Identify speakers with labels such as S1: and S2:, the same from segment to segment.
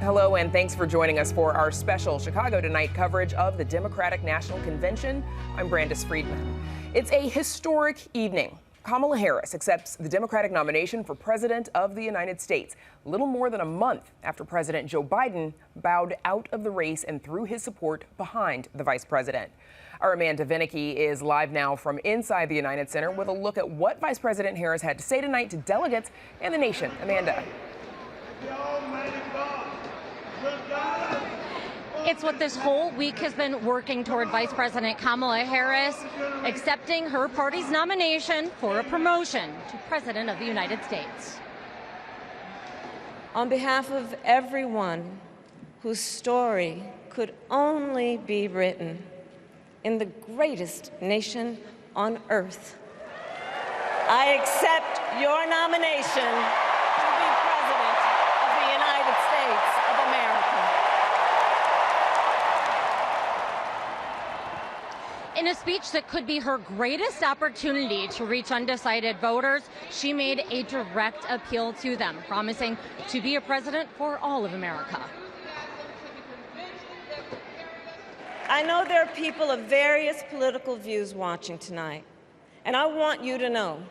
S1: Hello, and thanks for joining us for our special Chicago Tonight coverage of the Democratic National Convention. I'm Brandis Friedman. It's a historic evening. Kamala Harris accepts the Democratic nomination for President of the United States, little more than a month after President Joe Biden bowed out of the race and threw his support behind the vice president. Our Amanda Vinicky is live now from inside the United Center with a look at what Vice President Harris had to say tonight to delegates and the nation. Amanda.
S2: It's what this whole week has been working toward. Vice President Kamala Harris accepting her party's nomination for a promotion to President of the United States.
S3: On behalf of everyone whose story could only be written in the greatest nation on earth, I accept your nomination to be President of the United States of America.
S2: In a speech that could be her greatest opportunity to reach undecided voters, she made a direct appeal to them, promising to be a president for all of America.
S3: I know there are people of various political views watching tonight, and I want you to know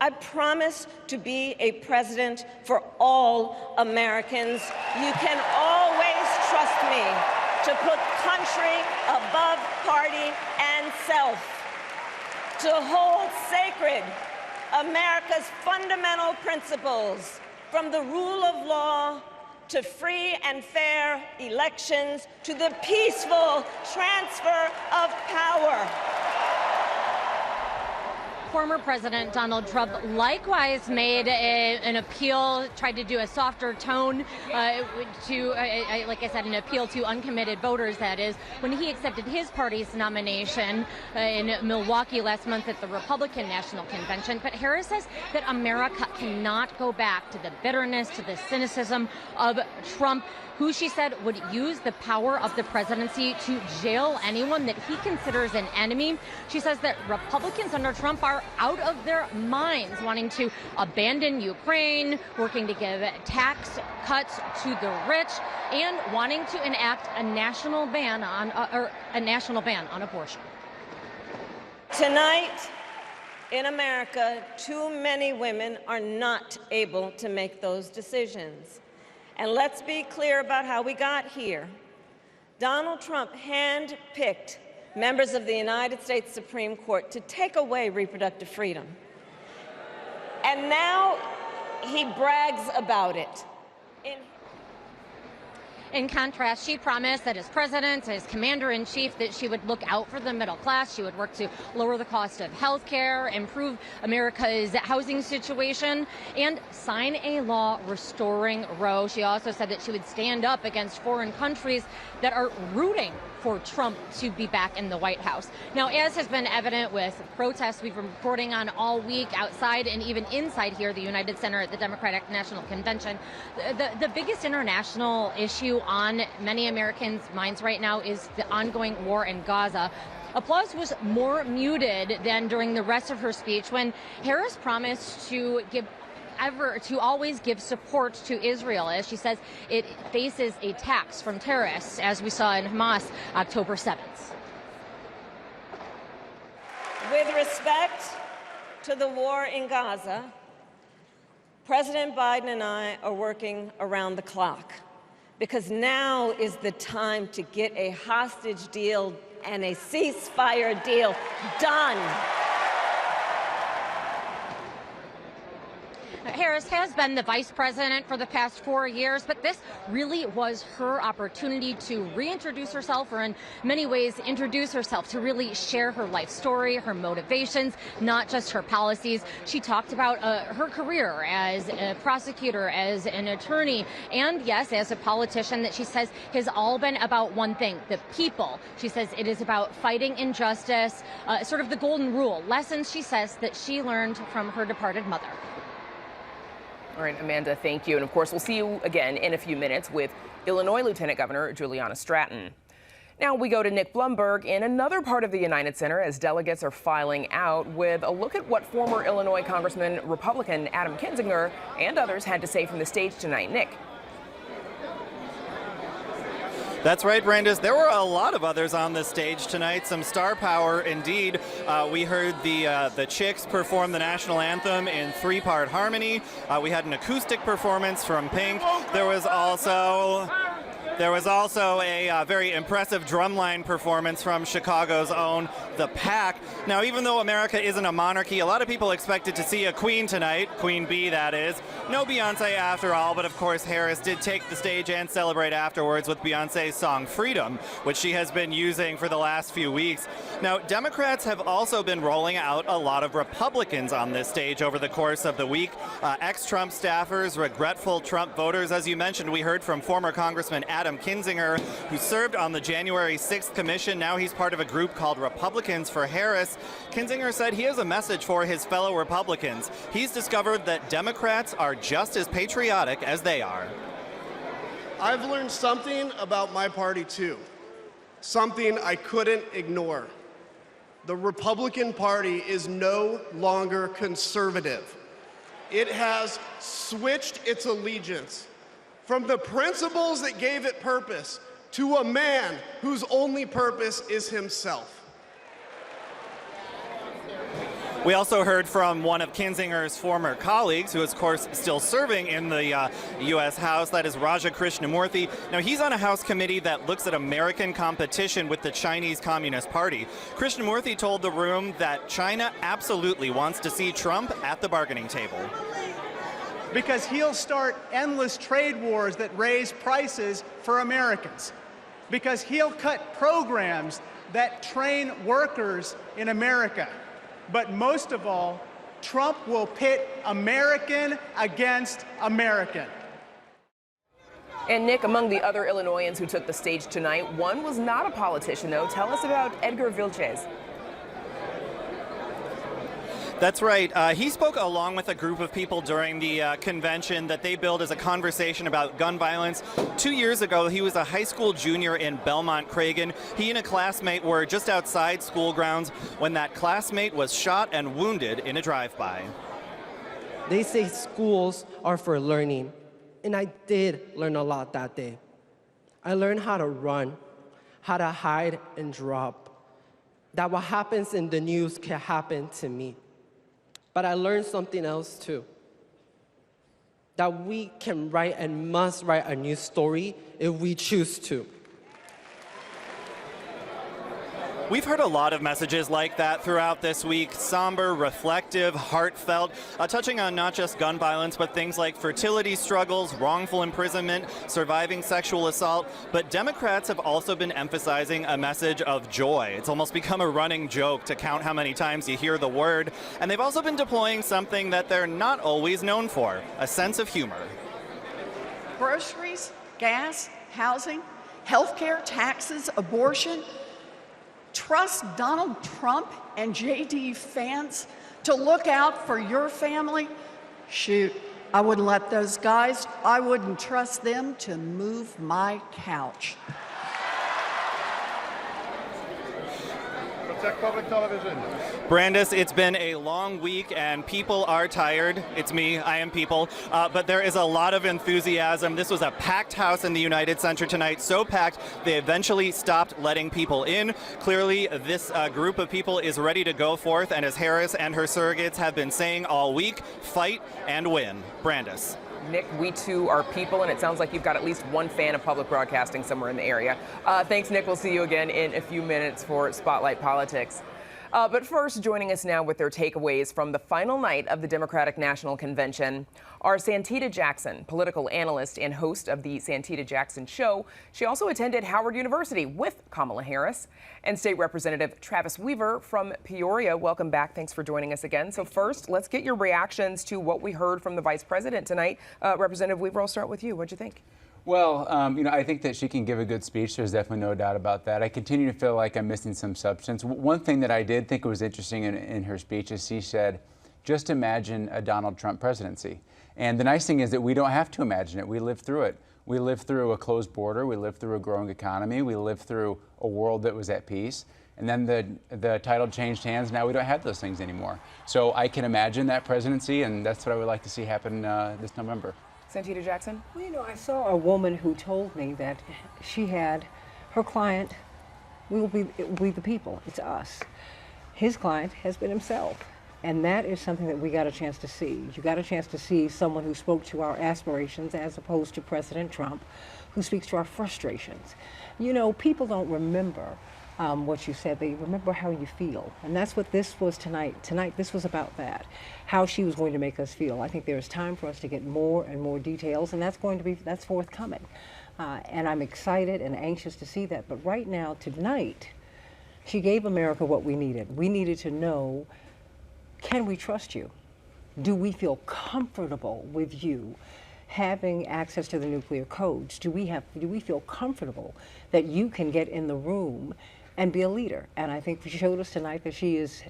S3: I promise to be a president for all Americans. You can always trust me to put country above party and self, to hold sacred America's fundamental principles, from the rule of law to free and fair elections, to the peaceful transfer of power.
S2: Former President Donald Trump likewise made an appeal, tried to do a softer tone to, like I said, an appeal to uncommitted voters, that is, when he accepted his party's nomination in Milwaukee last month at the Republican National Convention. But Harris says that America cannot go back to the bitterness, to the cynicism of Trump, who she said would use the power of the presidency to jail anyone that he considers an enemy. She says that Republicans under Trump are out of their minds, wanting to abandon Ukraine, working to give tax cuts to the rich, and wanting to enact a national ban on abortion.
S3: Tonight, in America, too many women are not able to make those decisions. And let's be clear about how we got here. Donald Trump handpicked members of the United States Supreme Court to take away reproductive freedom. And now he brags about it.
S2: In contrast, she promised that as president, as commander-in-chief, that she would look out for the middle class. She would work to lower the cost of health care, improve America's housing situation, and sign a law restoring Roe. She also said that she would stand up against foreign countries that are rooting for Trump to be back in the White House. Now, as has been evident with protests we've been reporting on all week outside and even inside here, the United Center at the Democratic National Convention, the biggest international issue on many Americans' minds right now is the ongoing war in Gaza. Applause was more muted than during the rest of her speech when Harris promised to always give support to Israel, as she says it faces attacks from terrorists, as we saw in Hamas October 7th.
S3: With respect to the war in Gaza, President Biden and I are working around the clock, because now is the time to get a hostage deal and a ceasefire deal done.
S2: Harris has been the vice president for the past 4 years, but this really was her opportunity to reintroduce herself, or in many ways introduce herself, to really share her life story, her motivations, not just her policies. She talked about her career as a prosecutor, as an attorney, and yes, as a politician, that she says has all been about one thing: the people. She says it is about fighting injustice, sort of the golden rule, lessons, she says, that she learned from her departed mother.
S1: All right, Amanda, thank you. And of course, we'll see you again in a few minutes with Illinois Lieutenant Governor Juliana Stratton. Now we go to Nick Blumberg in another part of the United Center as delegates are filing out with a look at what former Illinois Congressman Republican Adam Kinzinger and others had to say from the stage tonight. Nick.
S4: That's right, Brandis. There were a lot of others on the stage tonight. Some star power indeed. We heard the Chicks perform the national anthem in 3-part harmony. We had an acoustic performance from Pink. There was also a very impressive drumline performance from Chicago's own The Pack. Now, even though America isn't a monarchy, a lot of people expected to see a queen tonight, Queen Bee that is. No Beyonce after all, but of course Harris did take the stage and celebrate afterwards with Beyonce's song Freedom, which she has been using for the last few weeks. Now, Democrats have also been rolling out a lot of Republicans on this stage over the course of the week. Ex-Trump staffers, regretful Trump voters. As you mentioned, we heard from former Congressman Adam Kinzinger, who served on the January 6th commission. Now he's part of a group called Republicans for Harris. Kinzinger said he has a message for his fellow Republicans. He's discovered that Democrats are just as patriotic as they are.
S5: I've learned something about my party too, something I couldn't ignore. The Republican Party is no longer conservative. It has switched its allegiance from the principles that gave it purpose to a man whose only purpose is himself.
S4: We also heard from one of Kinzinger's former colleagues, who is, of course, still serving in the U.S. House. That is Raja Krishnamurthy. Now, he's on a House committee that looks at American competition with the Chinese Communist Party. Krishnamurthy told the room that China absolutely wants to see Trump at the bargaining table.
S6: Because he'll start endless trade wars that raise prices for Americans. Because he'll cut programs that train workers in America. But most of all, Trump will pit American against American.
S1: And Nick, among the other Illinoisans who took the stage tonight, one was not a politician, though. Tell us about Edgar Vilches.
S4: That's right. He spoke along with a group of people during the convention that they billed as a conversation about gun violence. 2 years ago, he was a high school junior in Belmont-Cragen. He and a classmate were just outside school grounds when that classmate was shot and wounded in a drive-by.
S7: They say schools are for learning, and I did learn a lot that day. I learned how to run, how to hide and drop, that what happens in the news can happen to me. But I learned something else too, that we can write and must write a new story if we choose to.
S4: We've heard a lot of messages like that throughout this week, somber, reflective, heartfelt, touching on not just gun violence, but things like fertility struggles, wrongful imprisonment, surviving sexual assault. But Democrats have also been emphasizing a message of joy. It's almost become a running joke to count how many times you hear the word. And they've also been deploying something that they're not always known for, a sense of humor.
S8: Groceries, gas, housing, healthcare, taxes, abortion. Trust Donald Trump and JD Vance to look out for your family? Shoot, I wouldn't let those guys, I wouldn't trust them to move my couch.
S9: Protect public television.
S4: Brandis, it's been a long week and people are tired. It's me, I am people. But there is a lot of enthusiasm. This was a packed house in the United Center tonight, so packed they eventually stopped letting people in. Clearly, this group of people is ready to go forth, and as Harris and her surrogates have been saying all week, fight and win. Brandis.
S1: Nick, we too are people, and it sounds like you've got at least one fan of public broadcasting somewhere in the area. Thanks, Nick. We'll see you again in a few minutes for Spotlight Politics. But first, joining us now with their takeaways from the final night of the Democratic National Convention are Santita Jackson, political analyst and host of the Santita Jackson Show. She also attended Howard University with Kamala Harris, and State Representative Travis Weaver from Peoria. Welcome back. Thanks for joining us again. So first, let's get your reactions to what we heard from the Vice President tonight. Representative Weaver, I'll start with you. What'd you think?
S10: Well, I think that she can give a good speech. There's definitely no doubt about that. I continue to feel like I'm missing some substance. One thing that I did think was interesting in her speech is she said, just imagine a Donald Trump presidency. And the nice thing is that we don't have to imagine it. We lived through it. We lived through a closed border. We lived through a growing economy. We lived through a world that was at peace. And then the title changed hands. Now we don't have those things anymore. So I can imagine that presidency, and that's what I would like to see happen this November.
S1: Santita Jackson?
S9: Well, you know, I saw a woman who told me that she had her client, it will be the people, it's us. His client has been himself. And that is something that we got a chance to see. You got a chance to see someone who spoke to our aspirations as opposed to President Trump, who speaks to our frustrations. You know, people don't remember what you said, they remember how you feel. And that's what this was tonight. Tonight, this was about that, how she was going to make us feel. I think there's time for us to get more and more details, and that's forthcoming. And I'm excited and anxious to see that. But right now, tonight, she gave America what we needed. We needed to know, can we trust you? Do we feel comfortable with you having access to the nuclear codes? Do we feel comfortable that you can get in the room and be a leader? And I think she showed us tonight that she is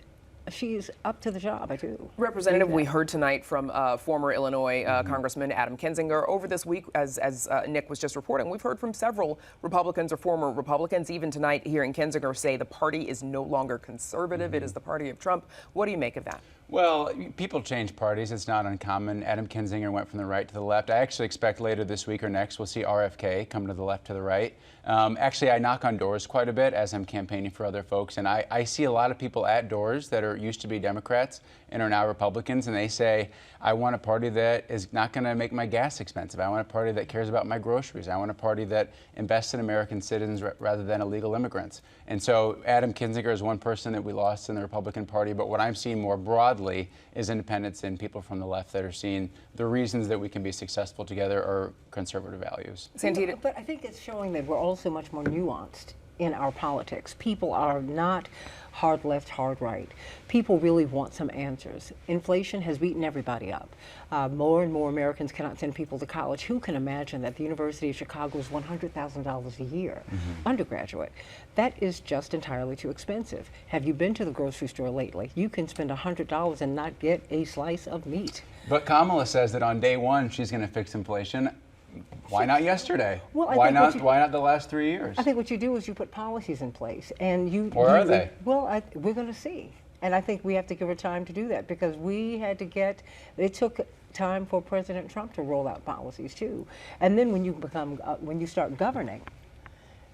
S9: up to the job. I do.
S1: Representative, we heard tonight from former Illinois Congressman Adam Kinzinger. Over this week, as Nick was just reporting, we've heard from several Republicans or former Republicans, even tonight hearing Kinzinger say the party is no longer conservative. It is the party of Trump. What do you make of that?
S10: Well, people change parties. It's not uncommon. Adam Kinzinger went from the right to the left. I actually expect later this week or next we'll see RFK come to the left to the right. Actually, I knock on doors quite a bit as I'm campaigning for other folks, and I see a lot of people at doors that used to be Democrats and are now Republicans, and they say, I want a party that is not going to make my gas expensive. I want a party that cares about my groceries. I want a party that invests in American citizens rather than illegal immigrants. And so Adam Kinzinger is one person that we lost in the Republican Party, but what I'm seeing more broadly is independents and people from the left that are seeing the reasons that we can be successful together are conservative values.
S1: Santita?
S9: But I think it's showing that we're also much more nuanced in our politics. People are not hard left, hard right. People really want some answers. Inflation has beaten everybody up. More and more Americans cannot send people to college. Who can imagine that the University of Chicago is $100,000 a year, undergraduate? That is just entirely too expensive. Have you been to the grocery store lately? You can spend $100 and not get a slice of meat.
S10: But Kamala says that on day one she's going to fix inflation. Why not yesterday?
S9: Well,
S10: why not the last 3 years?
S9: I think what you do is you put policies in place, and
S10: Or are they?
S9: Well, we're going to see, and I think we have to give her time to do that because it took time for President Trump to roll out policies too, and then when you start governing,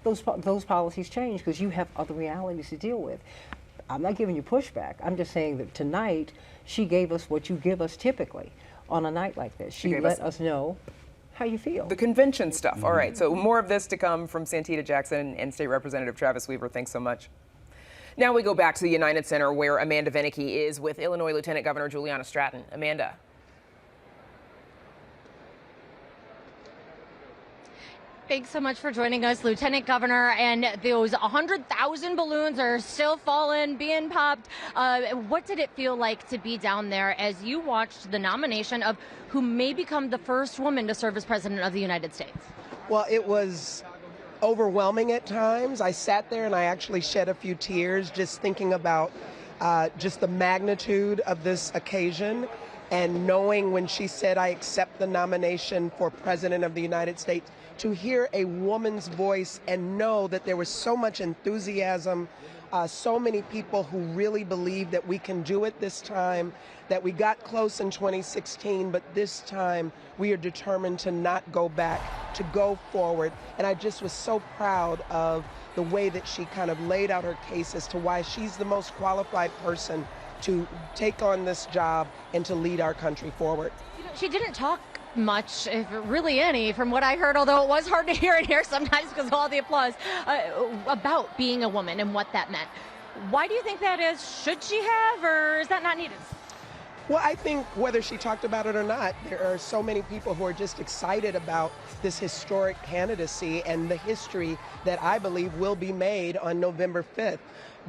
S9: those policies change because you have other realities to deal with. I'm not giving you pushback. I'm just saying that tonight she gave us what you give us typically on a night like this. She let us know how you feel.
S1: The convention stuff. All right, so more of this to come from Santita Jackson and State Representative Travis Weaver. Thanks so much. Now we go back to the United Center where Amanda Vinicky is with Illinois Lieutenant Governor Juliana Stratton. Amanda.
S2: Thanks so much for joining us, Lieutenant Governor. And those 100,000 balloons are still falling, being popped. What did it feel like to be down there as you watched the nomination of who may become the first woman to serve as President of the United States?
S11: Well, it was overwhelming at times. I sat there and I actually shed a few tears just thinking about just the magnitude of this occasion and knowing when she said, I accept the nomination for President of the United States, to hear a woman's voice and know that there was so much enthusiasm, so many people who really believe that we can do it this time, that we got close in 2016, but this time we are determined to not go back, to go forward. And I just was so proud of the way that she kind of laid out her case as to why she's the most qualified person to take on this job and to lead our country forward.
S2: She didn't talk much, if really any, from what I heard, although it was hard to hear in here sometimes because of all the applause, about being a woman and what that meant. Why do you think that is? Should she have, or is that not needed?
S11: Well, I think whether she talked about it or not, there are so many people who are just excited about this historic candidacy and the history that I believe will be made on November 5th.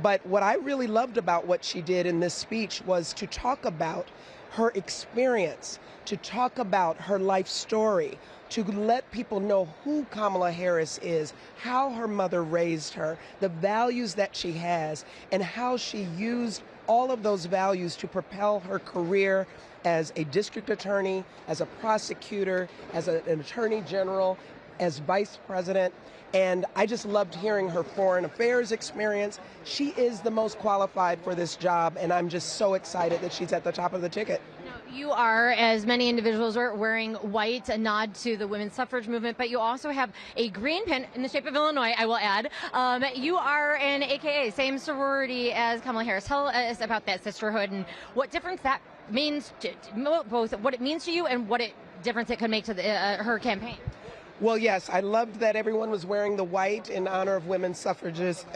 S11: But what I really loved about what she did in this speech was to talk about her experience, to talk about her life story, to let people know who Kamala Harris is, how her mother raised her, the values that she has, and how she used all of those values to propel her career as a district attorney, as a prosecutor, as an attorney general, as vice president. And I just loved hearing her foreign affairs experience. She is the most qualified for this job, and I'm just so excited that she's at the top of the ticket.
S2: Now, You are, as many individuals are, wearing white, a nod to the women's suffrage movement, but you also have a green pin in the shape of Illinois, I will add. You are an AKA, same sorority as Kamala Harris. Tell us about that sisterhood and what difference that means, both what it means to you and what difference it could make to her campaign.
S11: Well, yes, I loved that everyone was wearing the white in honor of women's suffragists,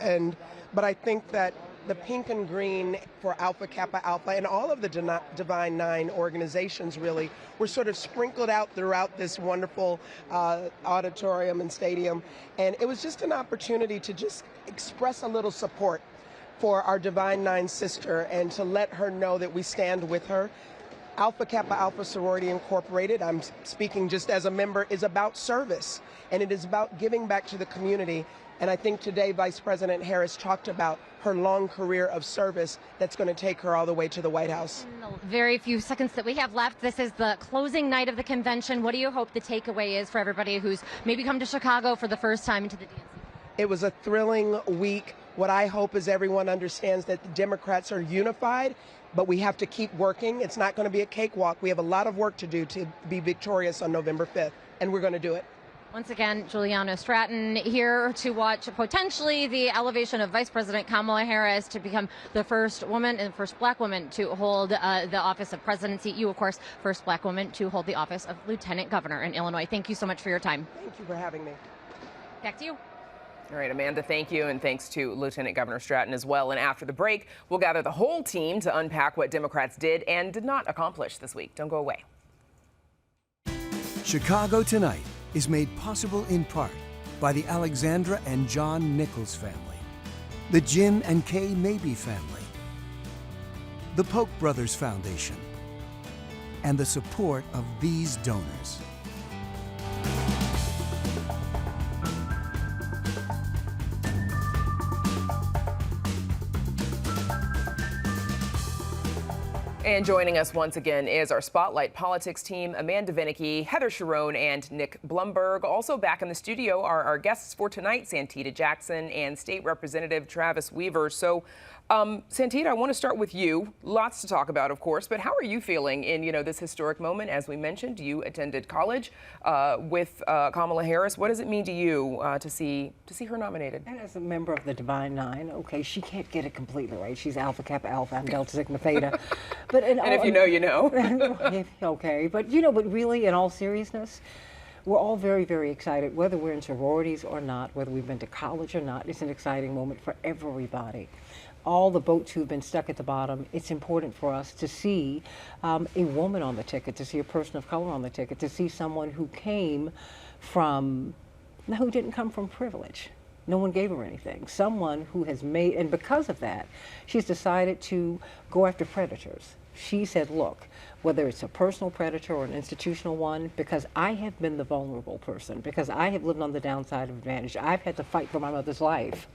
S11: but I think that the pink and green for Alpha Kappa Alpha and all of the Divine Nine organizations really were sort of sprinkled out throughout this wonderful auditorium and stadium. And it was just an opportunity to just express a little support for our Divine Nine sister and to let her know that we stand with her. Alpha Kappa Alpha Sorority Incorporated, I'm speaking just as a member, is about service, and it is about giving back to the community. And I think today Vice President Harris talked about her long career of service that's going to take her all the way to the White House.
S2: In the very few seconds that we have left, this is the closing night of the convention. What do you hope the takeaway is for everybody who's maybe come to Chicago for the first time into the DNC?
S11: It was a thrilling week. What I hope is everyone understands that the Democrats are unified, but we have to keep working. It's not going to be a cakewalk. We have a lot of work to do to be victorious on November 5th, and we're going to do it.
S2: Once again, Juliana Stratton here to watch potentially the elevation of Vice President Kamala Harris to become the first woman and first black woman to hold the office of presidency. You, of course, first black woman to hold the office of Lieutenant Governor in Illinois. Thank you so much for your time.
S11: Thank you for having me.
S2: Back to you.
S1: All right, Amanda, thank you, and thanks to Lieutenant Governor Stratton as well. And after the break, we'll gather the whole team to unpack what Democrats did and did not accomplish this week. Don't go away.
S12: Chicago Tonight is made possible in part by the Alexandra and John Nichols family, the Jim and Kay Mabee family, the Polk Brothers Foundation, and the support of these donors.
S1: And joining us once again is our Spotlight Politics team, Amanda Vinicky, Heather Sharon, and Nick Blumberg. Also back in the studio are our guests for tonight, Santita Jackson and State Representative Travis Weaver. So, Santita, I want to start with you. Lots to talk about, of course, but how are you feeling in, this historic moment? As we mentioned, you attended college with Kamala Harris. What does it mean to you to see her nominated?
S9: And as a member of the Divine Nine, okay, she can't get it completely right. She's Alpha Kappa Alpha, I'm Delta Sigma Theta. But
S1: and if you know, you know.
S9: Okay, but really, in all seriousness, we're all very, very excited, whether we're in sororities or not, whether we've been to college or not. It's an exciting moment for everybody. All the boats who've been stuck at the bottom, it's important for us to see a woman on the ticket, to see a person of color on the ticket, to see someone who didn't come from privilege. No one gave her anything. Someone who has made, and because of that, she's decided to go after predators. She said, look, whether it's a personal predator or an institutional one, because I have been the vulnerable person, because I have lived on the downside of advantage, I've had to fight for my mother's life.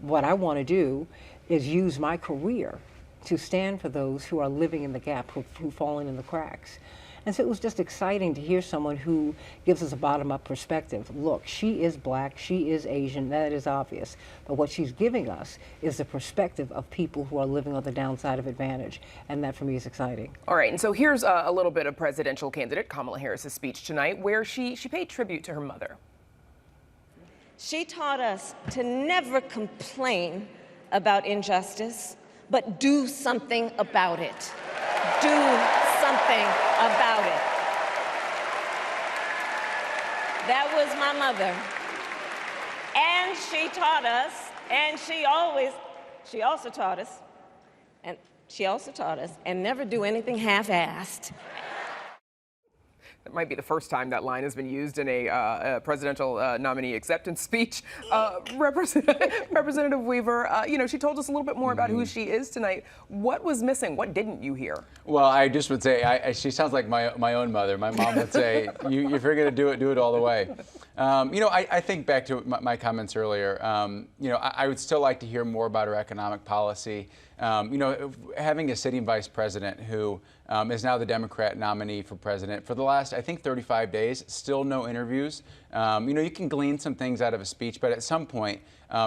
S9: What I want to do is use my career to stand for those who are living in the gap, who've fallen in the cracks. And so it was just exciting to hear someone who gives us a bottom-up perspective. Look, she is black, she is Asian, that is obvious. But what she's giving us is the perspective of people who are living on the downside of advantage. And that for me is exciting.
S1: All right, and so here's a little bit of presidential candidate Kamala Harris's speech tonight, where she paid tribute to her mother.
S3: She taught us to never complain about injustice, but do something about it. Do something about it. That was my mother. And she taught us, and she also taught us, and never do anything half-assed.
S1: That might be the first time that line has been used in a presidential nominee acceptance speech. Representative Weaver, she told us a little bit more about who she is tonight. What was missing? What didn't you hear?
S10: Well, I just would say she sounds like my own mother. My mom would say, if you're going to do it all the way. I think back to my comments earlier. I would still like to hear more about her economic policy. Having a sitting vice president who is now the Democrat nominee for president for the last I think, 35 days, still no interviews. You know, you can glean some things out of a speech, but at some point,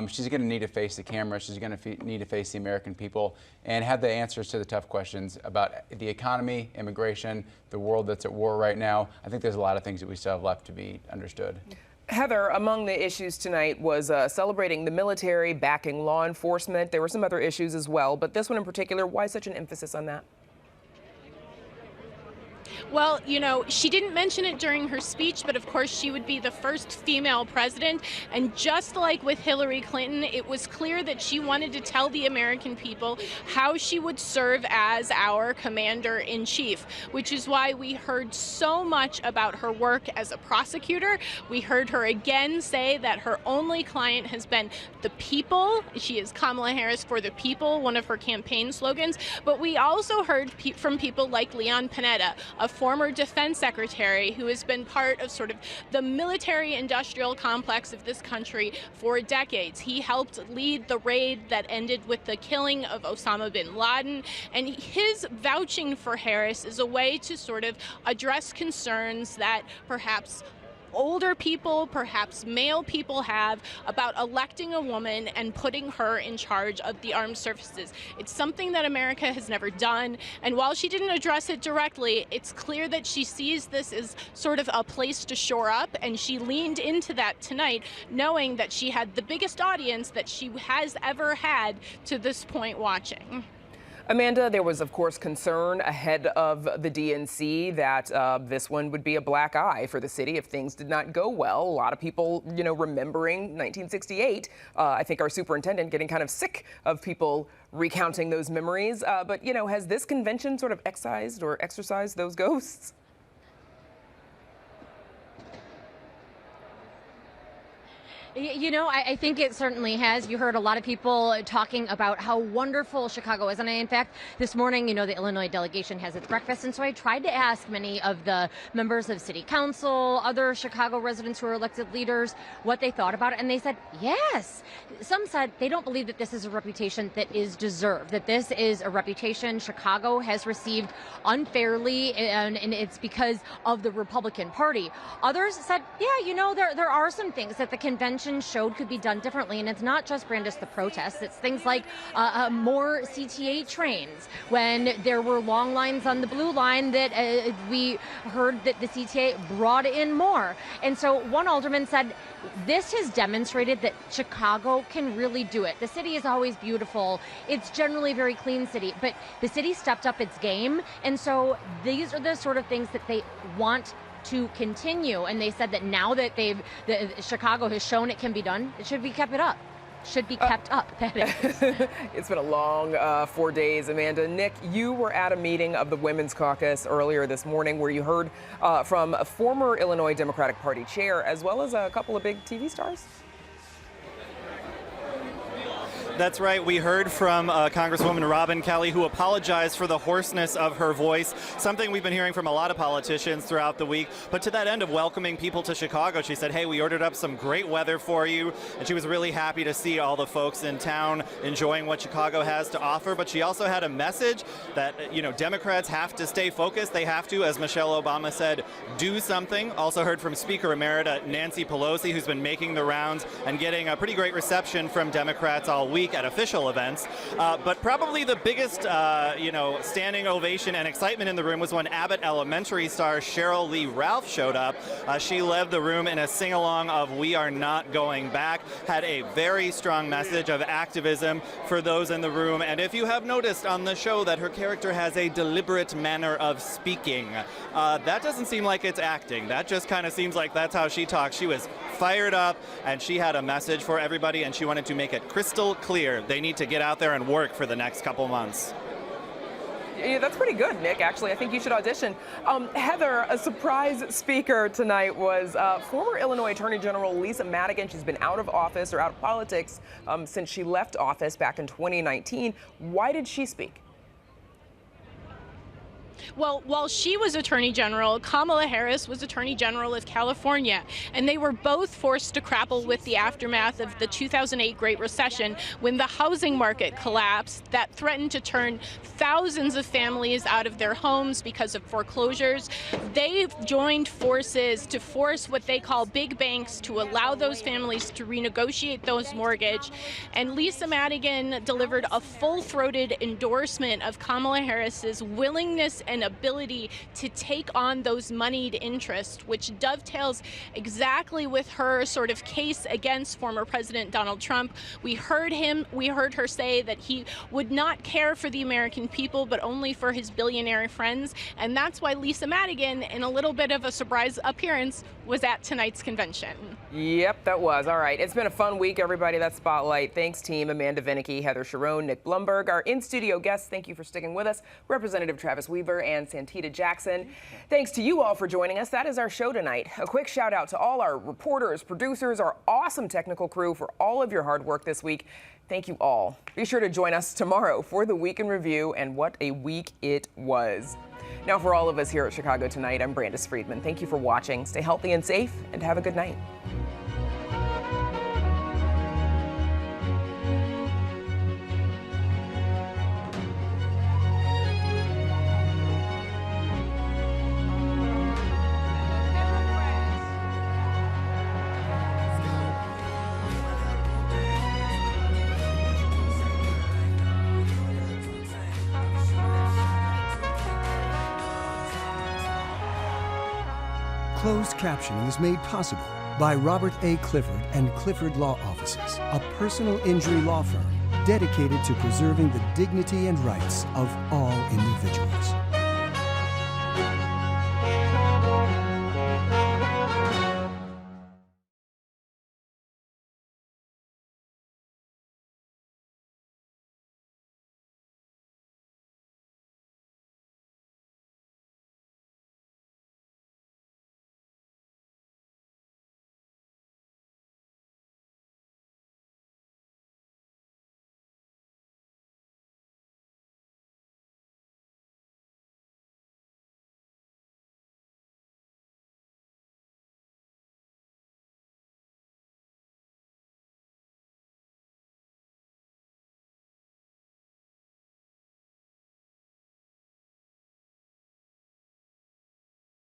S10: she's going to need to face the camera. She's going to need to face the American people and have the answers to the tough questions about the economy, immigration, the world that's at war right now. I think there's a lot of things that we still have left to be understood.
S1: Heather, among the issues tonight was celebrating the military, backing law enforcement. There were some other issues as well, but this one in particular, why such an emphasis on that?
S13: Well, you know, she didn't mention it during her speech, but of course she would be the first female president. And just like with Hillary Clinton, it was clear that she wanted to tell the American people how she would serve as our commander-in-chief, which is why we heard so much about her work as a prosecutor. We heard her again say that her only client has been the people. She is Kamala Harris for the people, one of her campaign slogans. But we also heard from people like Leon Panetta, a former defense secretary who has been part of sort of the military-industrial complex of this country for decades. He helped lead the raid that ended with the killing of Osama bin Laden, and his vouching for Harris is a way to sort of address concerns that perhaps older people, perhaps male people have about electing a woman and putting her in charge of the armed services. It's something that America has never done, and while she didn't address it directly, it's clear that she sees this as sort of a place to shore up, and she leaned into that tonight, knowing that she had the biggest audience that she has ever had to this point watching.
S1: Amanda, there was, of course, concern ahead of the DNC that this one would be a black eye for the city if things did not go well. A lot of people, you know, remembering 1968. I think our superintendent getting kind of sick of people recounting those memories. But, you know, has this convention sort of excised or exorcised those ghosts?
S2: You know, I think it certainly has. You heard a lot of people talking about how wonderful Chicago is. And in fact, this morning, you know, the Illinois delegation has its breakfast. And so I tried to ask many of the members of city council, other Chicago residents who are elected leaders, what they thought about it. And they said, yes. Some said they don't believe that this is a reputation that is deserved, that this is a reputation Chicago has received unfairly, and it's because of the Republican Party. Others said, yeah, you know, there are some things that the convention showed could be done differently, and it's not just, Brandis, the protests. It's things like more CTA trains. When there were long lines on the blue line, that we heard that the CTA brought in more. And so one alderman said, this has demonstrated that Chicago can really do it. The city is always beautiful. It's generally a very clean city, but the city stepped up its game. And so these are the sort of things that they want to continue, and they said that now that Chicago has shown it can be done, it should be kept up. That is.
S1: It's been a long 4 days, Amanda. Nick, you were at a meeting of the Women's Caucus earlier this morning where you heard from a former Illinois Democratic Party chair as well as a couple of big TV stars.
S4: That's right. We heard from Congresswoman Robin Kelly, who apologized for the hoarseness of her voice, something we've been hearing from a lot of politicians throughout the week. But to that end of welcoming people to Chicago, she said, hey, we ordered up some great weather for you. And she was really happy to see all the folks in town enjoying what Chicago has to offer. But she also had a message that, you know, Democrats have to stay focused. They have to, as Michelle Obama said, do something. Also heard from Speaker Emerita Nancy Pelosi, who's been making the rounds and getting a pretty great reception from Democrats all week at official events. But probably the biggest, standing ovation and excitement in the room was when Abbott Elementary star Cheryl Lee Ralph showed up. She led the room in a sing-along of "We Are Not Going Back," had a very strong message of activism for those in the room. And if you have noticed on the show that her character has a deliberate manner of speaking, that doesn't seem like it's acting. That just kind of seems like that's how she talks. She was fired up, and she had a message for everybody, and she wanted to make it crystal clear they need to get out there and work for the next couple months.
S1: Yeah, that's pretty good, Nick. Actually, I think you should audition. Heather, a surprise speaker tonight was former Illinois Attorney General Lisa Madigan. She's been out of office or out of politics since she left office back in 2019. Why did she speak?
S13: Well, while she was Attorney General, Kamala Harris was Attorney General of California, and they were both forced to grapple with the aftermath of the 2008 Great Recession when the housing market collapsed that threatened to turn thousands of families out of their homes because of foreclosures. They've joined forces to force what they call big banks to allow those families to renegotiate those mortgages. And Lisa Madigan delivered a full-throated endorsement of Kamala Harris's willingness and ability to take on those moneyed interests, which dovetails exactly with her sort of case against former President Donald Trump. We heard her say that he would not care for the American people, but only for his billionaire friends. And that's why Lisa Madigan, in a little bit of a surprise appearance, was at tonight's convention.
S1: Yep, that was. All right. It's been a fun week, everybody. That's Spotlight. Thanks, team. Amanda Vinicky, Heather Sharon, Nick Blumberg. Our in-studio guests, thank you for sticking with us. Representative Travis Weaver and Santita Jackson. Thanks to you all for joining us. That is our show tonight. A quick shout out to all our reporters, producers, our awesome technical crew for all of your hard work this week. Thank you all. Be sure to join us tomorrow for the Week in Review, and what a week it was. Now, for all of us here at Chicago Tonight, I'm Brandis Friedman. Thank you for watching. Stay healthy and safe, and have a good night.
S12: Closed captioning is made possible by Robert A. Clifford and Clifford Law Offices, a personal injury law firm dedicated to preserving the dignity and rights of all individuals.